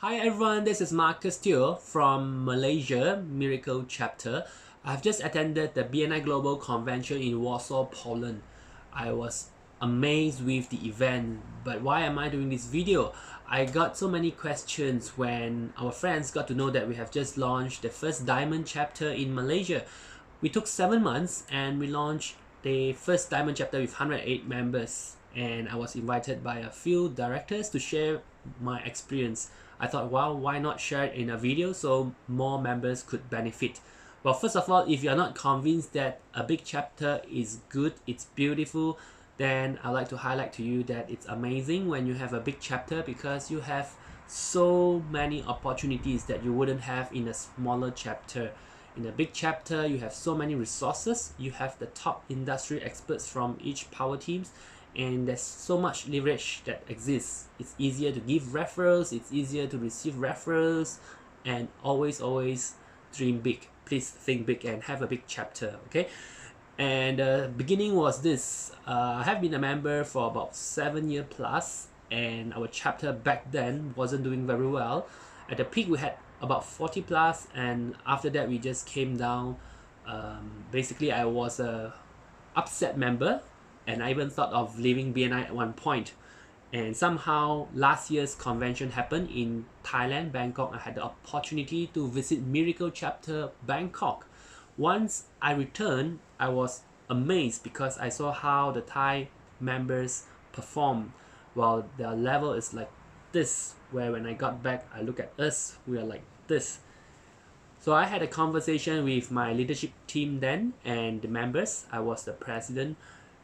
Hi everyone, this is Marcus Teoh from Malaysia Miracle Chapter. I've just attended the BNI Global Convention in Warsaw, Poland. I was amazed with the event, but why am I doing this video? I got so many questions when our friends got to know that we have just launched the first Diamond Chapter in Malaysia. We took 7 months and we launched the first Diamond Chapter with 108 members, and I was invited by a few directors to share my experience. I thought, wow, why not share it in a video so more members could benefit? Well, first of all, if you're not convinced that a big chapter is good, it's beautiful, then I'd like to highlight to you that it's amazing when you have a big chapter because you have so many opportunities that you wouldn't have in a smaller chapter. In a big chapter, you have so many resources, you have the top industry experts from each power teams, and there's so much leverage that exists. It's easier to give referrals, it's easier to receive referrals, and always dream big. Please think big and have a big chapter, okay? And beginning was this. I have been a member for about 7 years plus, and our chapter back then wasn't doing very well. At the peak, we had about 40 plus, and after that, we just came down. Basically, I was a upset member, and I even thought of leaving BNI at one point. And somehow last year's convention happened in Thailand, Bangkok. I had the opportunity to visit Miracle Chapter Bangkok. Once I returned, I was amazed because I saw how the Thai members perform. While their level is like this, where when I got back, I look at us, we are like this. So I had a conversation with my leadership team then and the members. I was the president.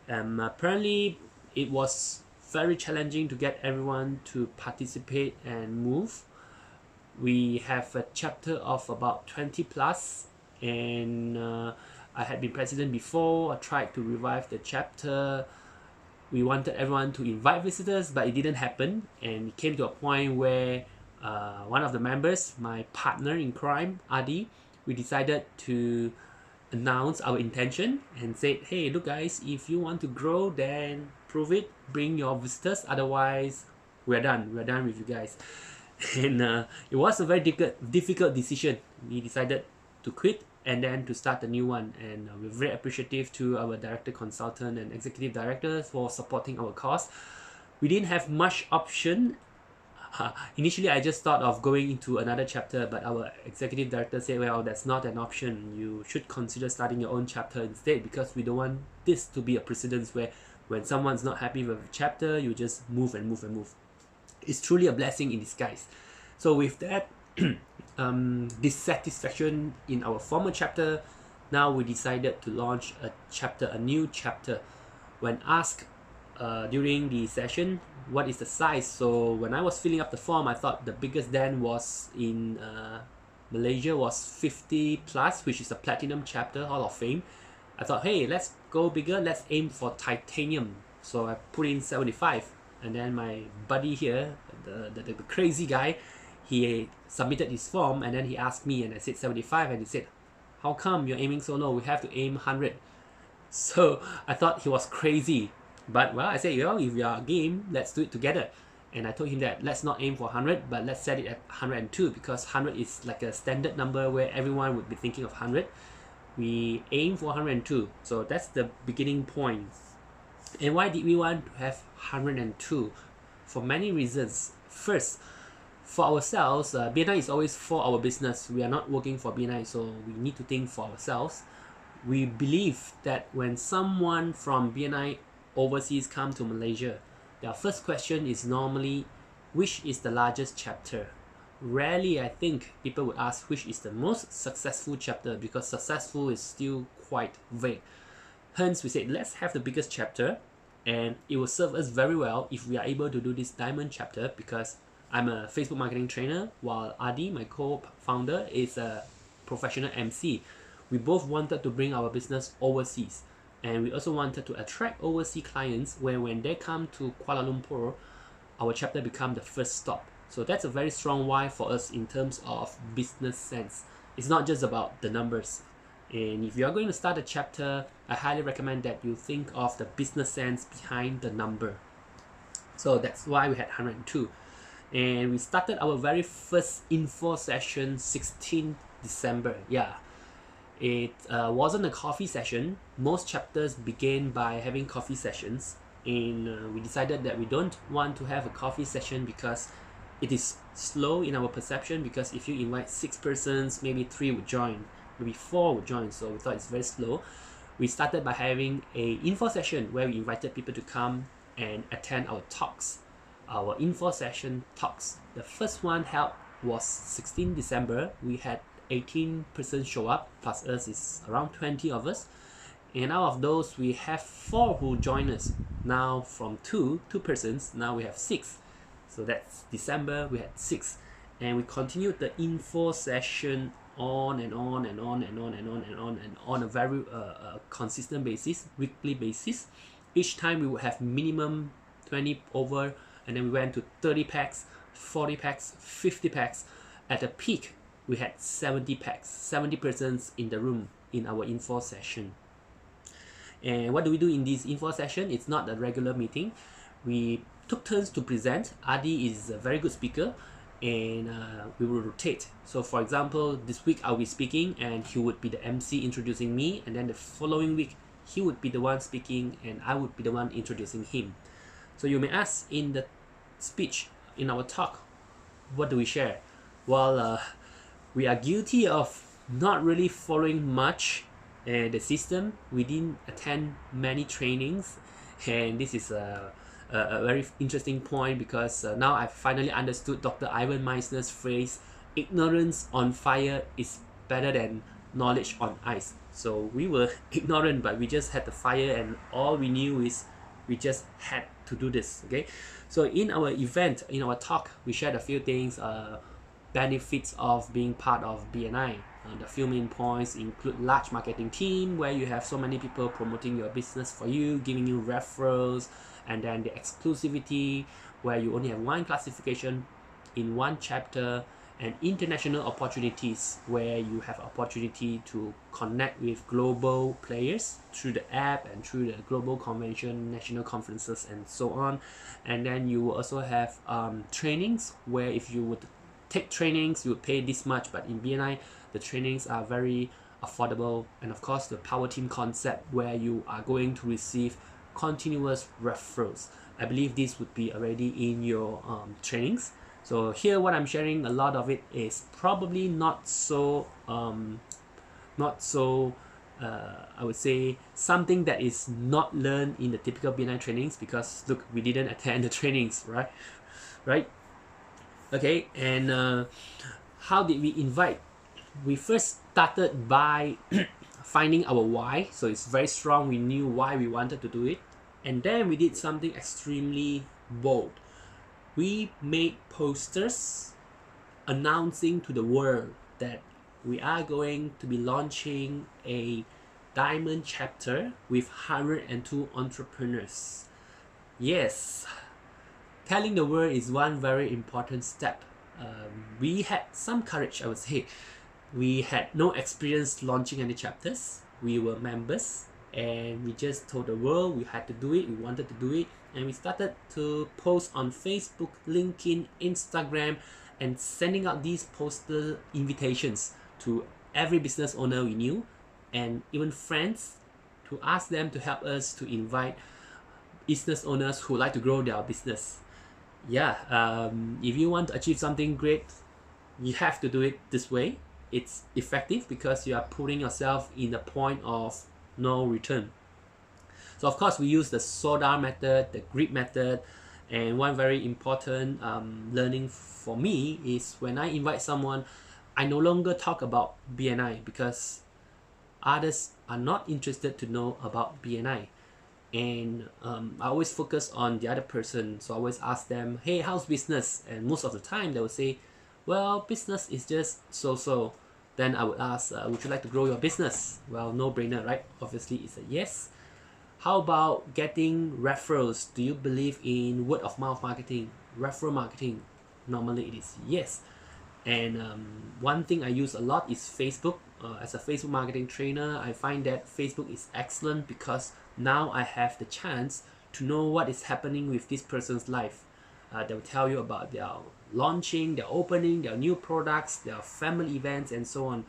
Apparently, it was very challenging to get everyone to participate and move. We have a chapter of about 20 plus, and I had been president before. I tried to revive the chapter. We wanted everyone to invite visitors, but it didn't happen, and it came to a point where one of the members, my partner in crime, Adi, we decided to announce our intention and said, hey, look guys, if you want to grow, then prove it, bring your visitors, otherwise we're done with you guys. And it was a very difficult decision. We decided to quit and then to start a new one, and we're very appreciative to our director, consultant and executive directors for supporting our cause. We didn't have much option. Initially, I just thought of going into another chapter, but our executive director said, well, that's not an option. You should consider starting your own chapter instead, because we don't want this to be a precedence where when someone's not happy with a chapter, you just move and move and move. It's truly a blessing in disguise. So with that dissatisfaction in our former chapter, now we decided to launch a new chapter. When asked during the session what is the size, so when I was filling up the form, I thought the biggest then was in Malaysia was 50 plus, which is a platinum chapter, Hall of Fame. I thought, hey, let's go bigger, let's aim for titanium. So I put in 75, and then my buddy here, the crazy guy, he submitted his form, and then he asked me, and I said 75, and he said, how come you're aiming so low? We have to aim 100. So I thought he was crazy. But well, I said, well, if you are game, let's do it together. And I told him that let's not aim for 100, but let's set it at 102, because 100 is like a standard number where everyone would be thinking of 100. We aim for 102. So that's the beginning point. And why did we want to have 102? For many reasons. First, for ourselves, BNI is always for our business. We are not working for BNI, so we need to think for ourselves. We believe that when someone from BNI overseas come to Malaysia, their first question is normally, which is the largest chapter? Rarely, I think, people would ask which is the most successful chapter, because successful is still quite vague. Hence, we said, let's have the biggest chapter, and it will serve us very well if we are able to do this diamond chapter, because I'm a Facebook marketing trainer, while Adi, my co-founder, is a professional MC. We both wanted to bring our business overseas. And we also wanted to attract overseas clients where when they come to Kuala Lumpur, our chapter become the first stop. So that's a very strong why for us in terms of business sense. It's not just about the numbers. And if you are going to start a chapter, I highly recommend that you think of the business sense behind the number. So that's why we had 102. And we started our very first info session 16 December. Yeah, it wasn't a coffee session. Most chapters began by having coffee sessions, and we decided that we don't want to have a coffee session because it is slow in our perception, because if you invite 6 persons, maybe 3 would join, maybe 4 would join, so we thought it's very slow. We started by having a info session where we invited people to come and attend our talks, our info session talks. The first one held was 16 December. We had 18 persons show up, plus us is around 20 of us. And out of those, we have 4 who join us. Now from 2 persons, now we have 6. So that's December, we had 6. And we continued the info session on and on and on and on and on and on and on a very consistent basis, weekly basis. Each time we would have minimum 20 over, and then we went to 30 packs, 40 packs, 50 packs. At the peak, we had 70 packs, 70 persons in the room in our info session. And what do we do in this info session? It's not a regular meeting. We took turns to present. Adi is a very good speaker, and we will rotate. So for example, this week I'll be speaking and he would be the MC introducing me, and then the following week he would be the one speaking and I would be the one introducing him. So you may ask, in the speech, in our talk, what do we share? Well, we are guilty of not really following much the system. We didn't attend many trainings, and this is a very interesting point, because now I finally understood Dr. Ivan Misner's phrase, ignorance on fire is better than knowledge on ice. So we were ignorant, but we just had the fire, and all we knew is we just had to do this. Okay, so in our event, in our talk, we shared a few things, benefits of being part of BNI. The few main points include large marketing team, where you have so many people promoting your business for you, giving you referrals, and then the exclusivity, where you only have one classification in one chapter, and international opportunities, where you have opportunity to connect with global players through the app and through the global convention, national conferences, and so on. And then you will also have trainings, where if you would take trainings, you would pay this much, but in BNI the trainings are very affordable. And of course, the power team concept, where you are going to receive continuous referrals. I believe this would be already in your trainings. So here, what I'm sharing, a lot of it is probably not so I would say something that is not learned in the typical BNI trainings, because look, we didn't attend the trainings, right? Okay, and how did we invite? We first started by finding our why. So it's very strong. We knew why we wanted to do it. And then we did something extremely bold. We made posters announcing to the world that we are going to be launching a diamond chapter with 102 entrepreneurs. Yes, telling the world is one very important step. We had some courage, I would say. We had no experience launching any chapters. We were members, and we just told the world we had to do it, we wanted to do it, and we started to post on Facebook, LinkedIn, Instagram, and sending out these poster invitations to every business owner we knew, and even friends, to ask them to help us to invite business owners who like to grow their business. Yeah, if you want to achieve something great, you have to do it this way. It's effective because you are putting yourself in the point of no return. So of course, we use the SODA method, the grid method, and one very important learning for me is when I invite someone, I no longer talk about BNI, because others are not interested to know about BNI. And I always focus on the other person. So I always ask them, hey, how's business? And most of the time they will say, well, business is just so. Then I would ask, would you like to grow your business? Well, no brainer, right? Obviously it's a yes. How about getting referrals? Do you believe in word of mouth marketing, referral marketing? Normally it is yes. And one thing I use a lot is Facebook. As a Facebook marketing trainer, I find that Facebook is excellent because now I have the chance to know what is happening with this person's life. They will tell you about their launching, their opening, their new products, their family events, and so on.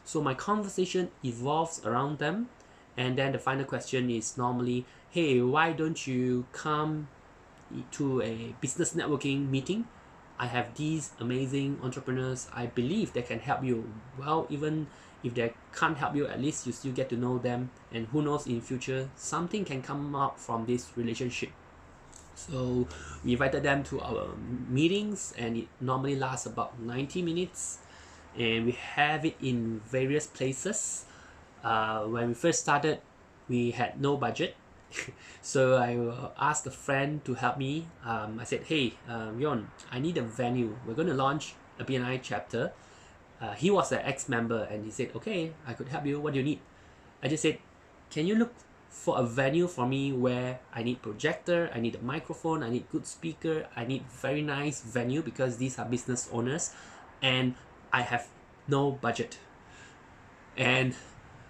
So my conversation evolves around them. And then the final question is normally, hey, why don't you come to a business networking meeting? I have these amazing entrepreneurs. I believe they can help you. Well, even if they can't help you, at least you still get to know them. And who knows, in future, something can come up from this relationship. So we invited them to our meetings, and it normally lasts about 90 minutes. And we have it in various places. When we first started, we had no budget. So I asked a friend to help me. I said, hey, Yon, I need a venue. We're going to launch a BNI chapter. He was an ex-member, and he said, okay, I could help you. What do you need? I just said, can you look for a venue for me where I need projector, I need a microphone, I need good speaker, I need very nice venue because these are business owners, and I have no budget. And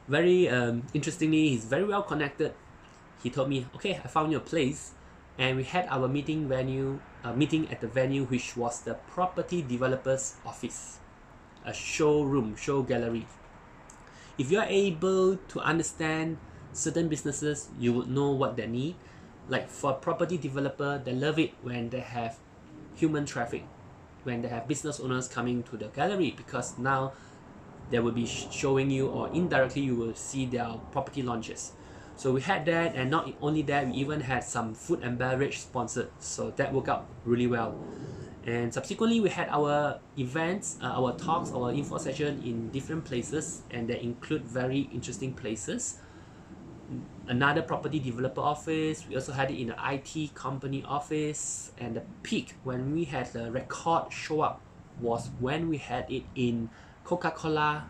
very interestingly, he's very well connected. He told me, okay, I found you a place. And we had our meeting at the venue, which was the property developer's office, a showroom, show gallery. If you are able to understand certain businesses, you would know what they need. Like for a property developer, they love it when they have human traffic, when they have business owners coming to the gallery, because now they will be showing you, or indirectly you will see their property launches. So we had that, and not only that, we even had some food and beverage sponsored. So that worked out really well. And subsequently, we had our events, our talks, our info session in different places, and they include very interesting places. Another property developer office. We also had it in an IT company office. And the peak when we had the record show up was when we had it in Coca-Cola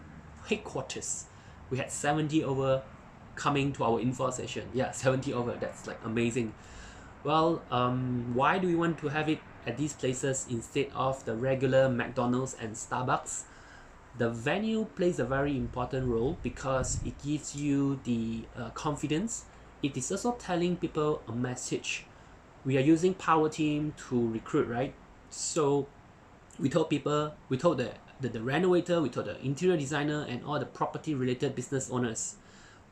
headquarters. We had 70 over coming to our info session. Yeah, 70 over. That's like amazing. Well, why do we want to have it at these places instead of the regular McDonald's and Starbucks? The venue plays a very important role because it gives you the confidence. It is also telling people a message. We are using Power Team to recruit, right? So we told people, we told the renovator, we told the interior designer, and all the property related business owners,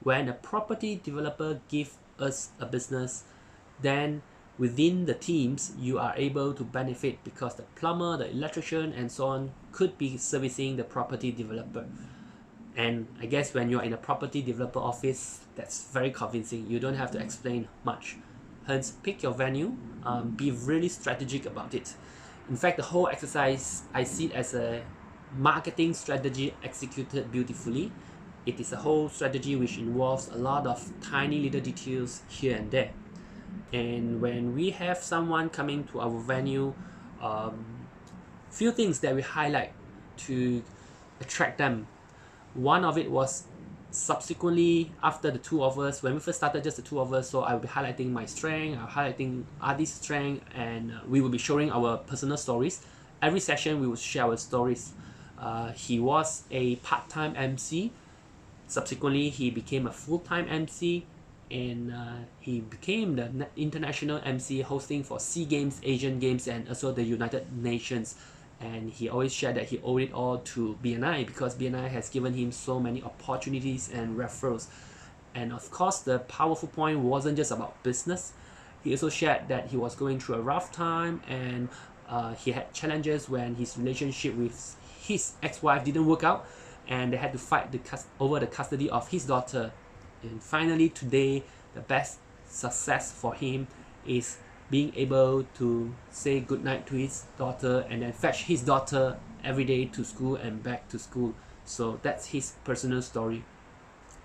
when a property developer gives us a business, then within the teams you are able to benefit because the plumber, the electrician, and so on could be servicing the property developer. And I guess when you're in a property developer office, that's very convincing. You don't have to explain much. Hence, pick your venue, be really strategic about it. In fact, the whole exercise, I see it as a marketing strategy executed beautifully. It is a whole strategy which involves a lot of tiny little details here and there. And when we have someone coming to our venue, few things that we highlight to attract them. One of it was subsequently after the two of us, when we first started, just the two of us, so I will be highlighting my strength, I'll highlighting Adi's strength, and we will be showing our personal stories. Every session we will share our stories. He was a part-time MC. Subsequently, he became a full-time MC, and he became the international MC, hosting for SEA Games, Asian Games, and also the United Nations. And he always shared that he owed it all to BNI because BNI has given him so many opportunities and referrals. And of course, the powerful point wasn't just about business. He also shared that he was going through a rough time, and he had challenges when his relationship with his ex-wife didn't work out, and they had to fight over the custody of his daughter. And finally, today, the best success for him is being able to say goodnight to his daughter and then fetch his daughter every day to school and back to school. So that's his personal story.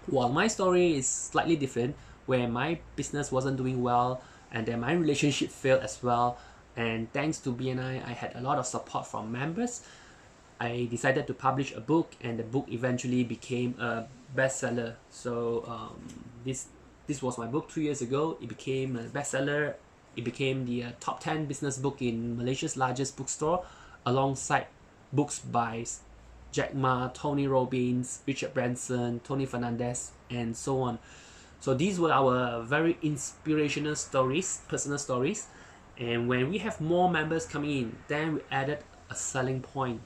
While my story is slightly different, where my business wasn't doing well and then my relationship failed as well. And thanks to BNI, I had a lot of support from members. I decided to publish a book, and the book eventually became a bestseller. So this was my book 2 years ago. It became a bestseller. It became the top 10 business book in Malaysia's largest bookstore, alongside books by Jack Ma, Tony Robbins, Richard Branson, Tony Fernandez, and so on. So these were our very inspirational stories, personal stories. And when we have more members coming in, then we added a selling point.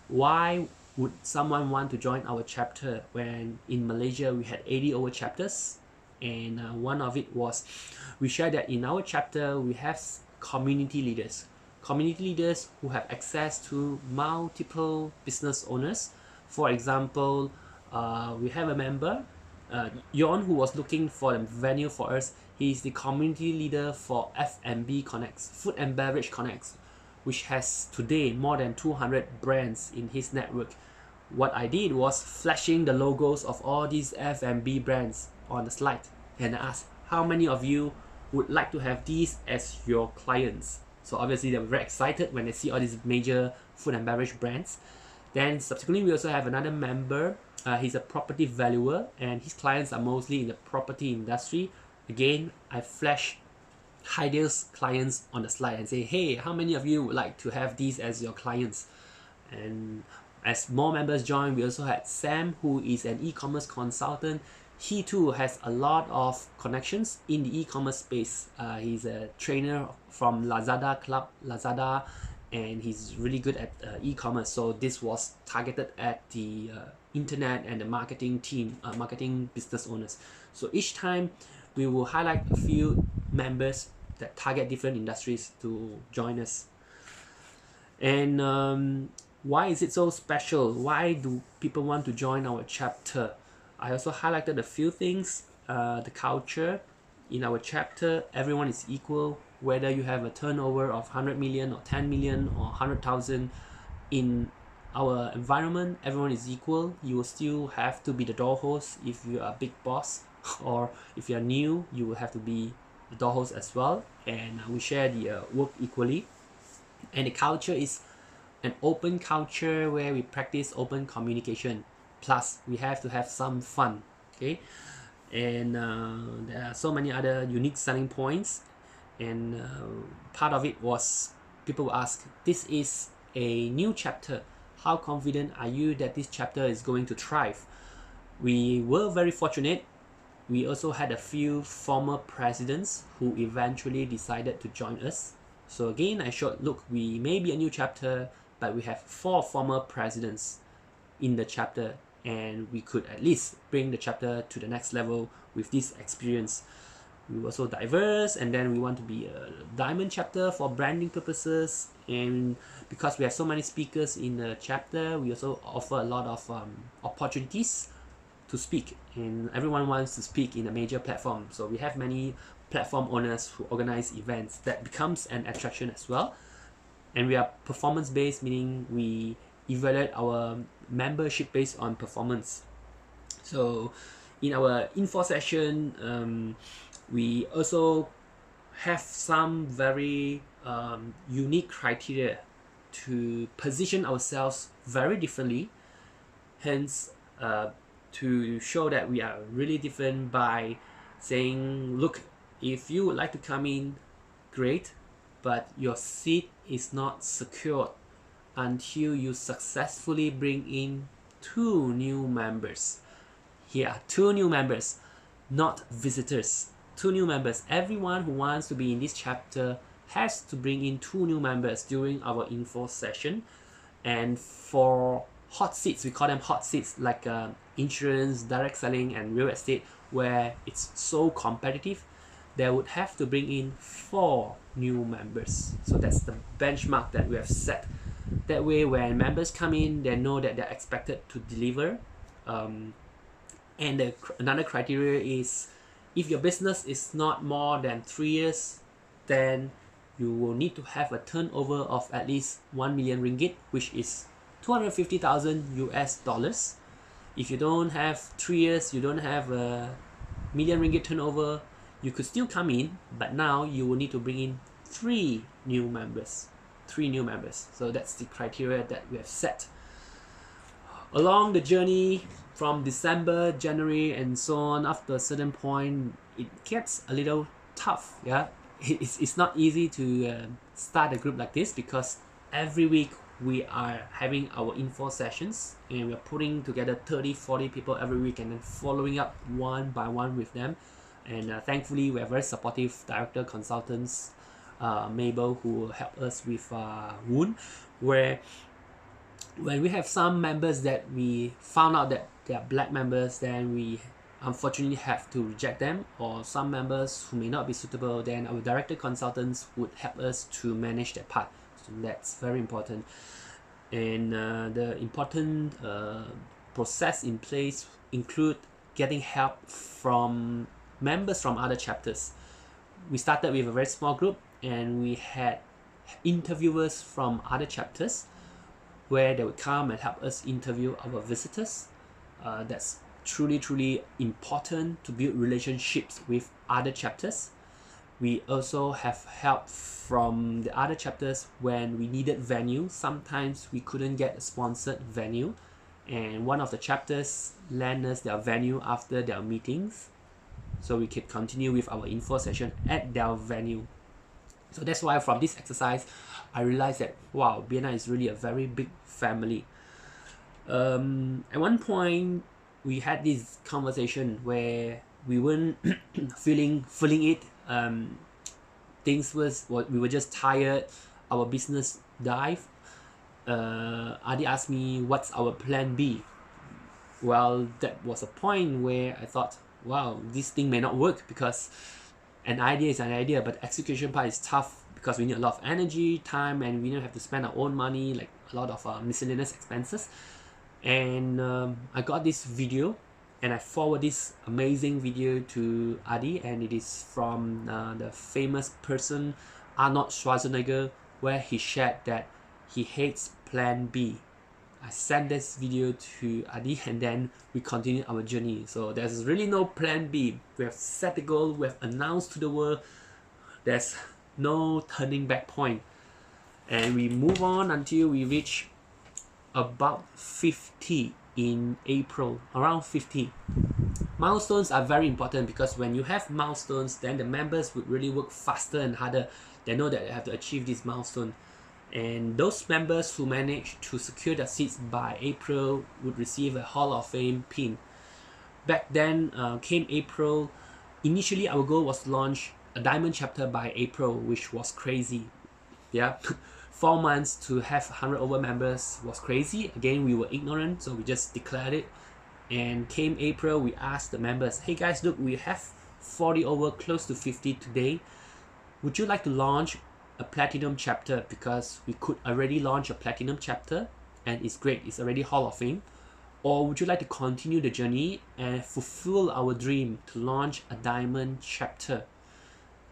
Why would someone want to join our chapter when in Malaysia we had 80 over chapters? And one of it was we share that in our chapter we have community leaders who have access to multiple business owners. For example, we have a member, Yon, who was looking for a venue for us. He is the community leader for Afendi Connects, Food and Beverage Connects, which has today more than 200 brands in his network. What I did was flashing the logos of all these F&B brands on the slide, and I asked how many of you would like to have these as your clients. So obviously they were very excited when they see all these major food and beverage brands. Then subsequently we also have another member. He's a property valuer and his clients are mostly in the property industry. Again, I flash Heidel's clients on the slide and say, hey, how many of you would like to have these as your clients? And as more members join, we also had Sam, who is an e-commerce consultant. He too has a lot of connections in the e-commerce space. He's a trainer from Lazada Club, Lazada, and he's really good at e-commerce. So this was targeted at the internet and the marketing team, marketing business owners. So each time we will highlight a few members that target different industries to join us. And why is it so special? Why do people want to join our chapter? I also highlighted a few things. The culture in our chapter, everyone is equal, whether you have a turnover of 100 million or 10 million or 100,000. In our environment, everyone is equal. You will still have to be the door host if you are a big boss, or if you're new, you will have to be the door host as well. And we share the work equally. And the culture is an open culture where we practice open communication. Plus, we have to have some fun, okay? And there are so many other unique selling points. And part of it was people will ask, this is a new chapter. How confident are you that this chapter is going to thrive? We were very fortunate. We also had a few former presidents who eventually decided to join us. So again, I showed, look, we may be a new chapter, but we have 4 former presidents in the chapter, and we could at least bring the chapter to the next level with this experience. We were so diverse, and then we want to be a diamond chapter for branding purposes. And because we have so many speakers in the chapter, we also offer a lot of opportunities to speak, and everyone wants to speak in a major platform. So we have many platform owners who organize events. That becomes an attraction as well. And we are performance based, meaning we evaluate our membership based on performance. So in our info session, we also have some very unique criteria to position ourselves very differently. Hence, to show that we are really different by saying, look, if you would like to come in, great, but your seat is not secured until you successfully bring in 2 new members. Here are 2 new members, not visitors. 2 new members. Everyone who wants to be in this chapter has to bring in 2 new members during our info session. And for hot seats, we call them hot seats, like insurance, direct selling, and real estate, where it's so competitive, they would have to bring in 4 new members. So that's the benchmark that we have set. That way, when members come in, they know that they're expected to deliver. And another criteria is, if your business is not more than 3 years, then you will need to have a turnover of at least 1 million ringgit, which is 250,000 US dollars. If you don't have 3 years, you don't have a million ringgit turnover, you could still come in, but now you will need to bring in 3 new members. 3 new members. So that's the criteria that we have set. Along the journey from December, January, and so on, after a certain point, it gets a little tough. Yeah, it's not easy to start a group like this, because every week we are having our info sessions, and we're putting together 30-40 people every week and then following up one by one with them. And thankfully, we have very supportive director consultants Mabel, who helped us with Woon, where when we have some members that we found out that they are black members, then we unfortunately have to reject them, or some members who may not be suitable, then our director consultants would help us to manage that part. So that's very important. And the important process in place include getting help from members from other chapters. We started with a very small group, and we had interviewers from other chapters where they would come and help us interview our visitors. That's truly important to build relationships with other chapters. We also have help from the other chapters when we needed venue. Sometimes we couldn't get a sponsored venue, and one of the chapters lent us their venue after their meetings, so we could continue with our info session at their venue. So that's why from this exercise, I realized that wow, BNI is really a very big family. At one point, we had this conversation where we weren't feeling it. Things we were just tired. Our business dive. Adi asked me, "What's our plan B?" Well, that was a point where I thought, wow, this thing may not work, because an idea is an idea, but execution part is tough because we need a lot of energy, time, and we don't have to spend our own money, like a lot of miscellaneous expenses. And I got this video, and I forward this amazing video to Adi, and it is from the famous person Arnold Schwarzenegger, where he shared that he hates Plan B. I sent this video to Adi, and then we continued our journey. So there's really no Plan B. We have set the goal, we have announced to the world, there's no turning back point. And we move on until we reach about 50 in April, around 50. Milestones are very important, because when you have milestones, then the members would really work faster and harder. They know that they have to achieve this milestone. And those members who manage to secure their seats by April would receive a Hall of Fame pin. Back then, came April, initially our goal was to launch a diamond chapter by April, which was crazy. Yeah, 4 months to have 100 over members was crazy. Again, we were ignorant, so we just declared it. And came April, we asked the members, hey guys, look, we have 40 over, close to 50 today. Would you like to launch a platinum chapter? Because we could already launch a platinum chapter and it's great, it's already Hall of Fame. Or would you like to continue the journey and fulfill our dream to launch a diamond chapter?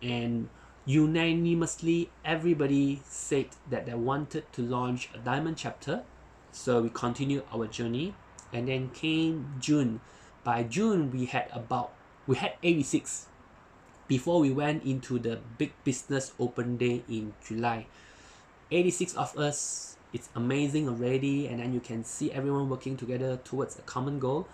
And unanimously, everybody said that they wanted to launch a diamond chapter. So we continued our journey, and then came June. By June, we had 86 before we went into the big business open day in July. 86 of us, it's amazing already, and then you can see everyone working together towards a common goal.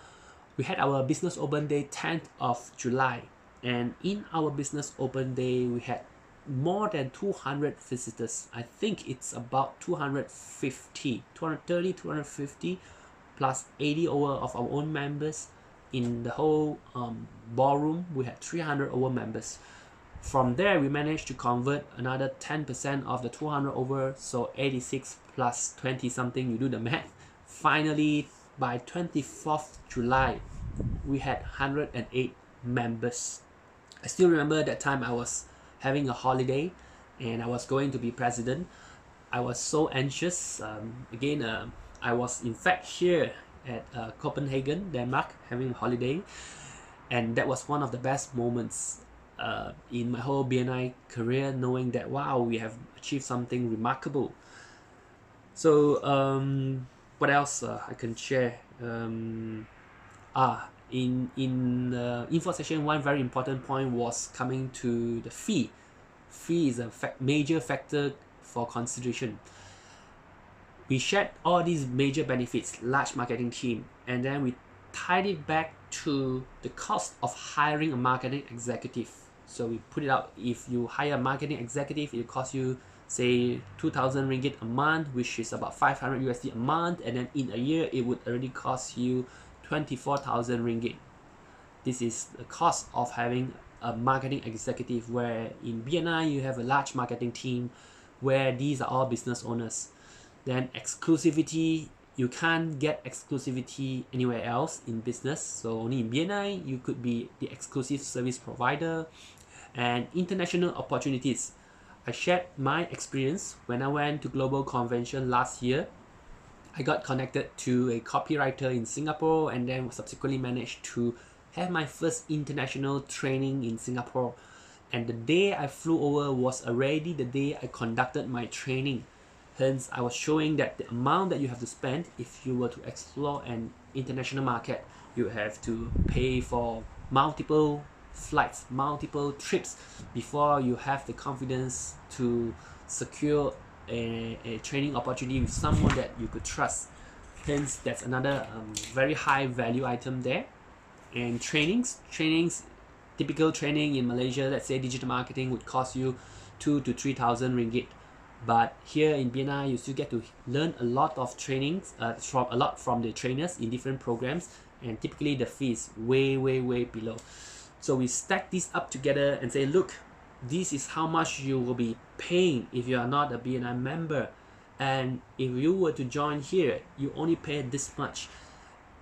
We had our business open day 10th of July, and in our business open day, we had more than 200 visitors. I think it's about 230, 250, plus 80 over of our own members. In the whole ballroom, we had 300 over members. From there, we managed to convert another 10% of the 200 over, so 86 plus 20 something, you do the math. Finally, by 24th July, we had 108 members. I still remember that time I was having a holiday and I was going to be president. I was so anxious. I was in fact here at Copenhagen, Denmark, having a holiday, and that was one of the best moments in my whole BNI career, knowing that wow, we have achieved something remarkable. So what else I can share? In info session, one very important point was coming to the fee. Fee is a major factor for consideration. We shared all these major benefits, large marketing team, and then we tied it back to the cost of hiring a marketing executive. So we put it out, if you hire a marketing executive, it costs you say 2,000 ringgit a month, which is about 500 USD a month, and then in a year it would already cost you 24,000 ringgit. This is the cost of having a marketing executive, where in BNI you have a large marketing team where these are all business owners. Then exclusivity, you can't get exclusivity anywhere else in business, so only in BNI you could be the exclusive service provider. And international opportunities, I shared my experience when I went to Global Convention last year. I got connected to a copywriter in Singapore and then subsequently managed to have my first international training in Singapore. And the day I flew over was already the day I conducted my training. Hence, I was showing that the amount that you have to spend if you were to explore an international market, you have to pay for multiple flights, multiple trips before you have the confidence to secure a training opportunity with someone that you could trust. Hence, that's another very high value item there. And trainings, typical training in Malaysia, let's say digital marketing, would cost you 2,000 to 3,000 ringgit. But here in BNI, you still get to learn a lot of trainings, from the trainers in different programs, and typically the fees way below. So we stack these up together and say, look, this is how much you will be paying if you are not a BNI member. And if you were to join here, you only pay this much.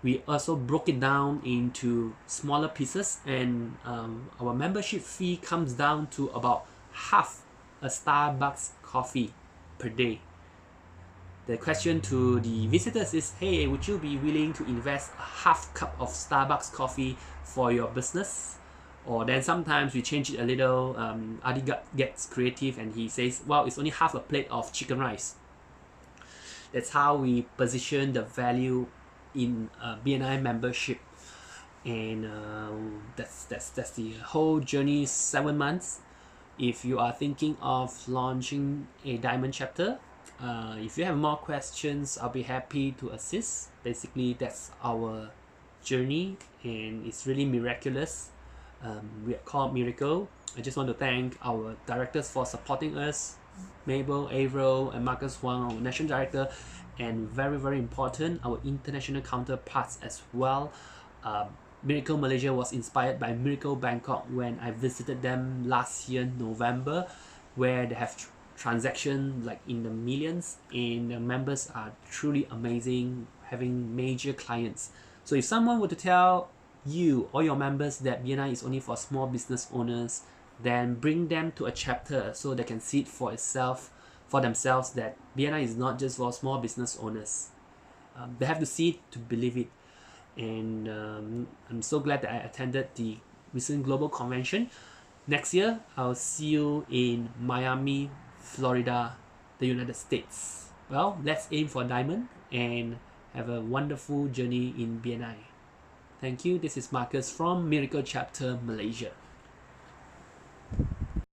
We also broke it down into smaller pieces, and our membership fee comes down to about half a Starbucks coffee per day. The question to the visitors is, hey, would you be willing to invest a half cup of Starbucks coffee for your business? Or then sometimes we change it a little. Adi gets creative and he says, well, it's only half a plate of chicken rice. That's how we position the value in BNI membership. And that's the whole journey, 7 months. If you are thinking of launching a diamond chapter, if you have more questions, I'll be happy to assist. Basically, that's our journey, and it's really miraculous. We are called Miracle. I just want to thank our directors for supporting us, Mabel, Avro, and Marcus Huang, our national director, and very important, our international counterparts as well. Miracle Malaysia was inspired by Miracle Bangkok when I visited them last year November, where they have transactions like in the millions, and the members are truly amazing, having major clients. So if someone were to tell you or your members that BNI is only for small business owners, then bring them to a chapter so they can see it for themselves that BNI is not just for small business owners. They have to see it to believe it. And I'm so glad that I attended the recent Global Convention. Next year, I'll see you in Miami, Florida, the United States. Well, let's aim for diamond and have a wonderful journey in BNI. Thank you. This is Marcus from Miracle Chapter, Malaysia.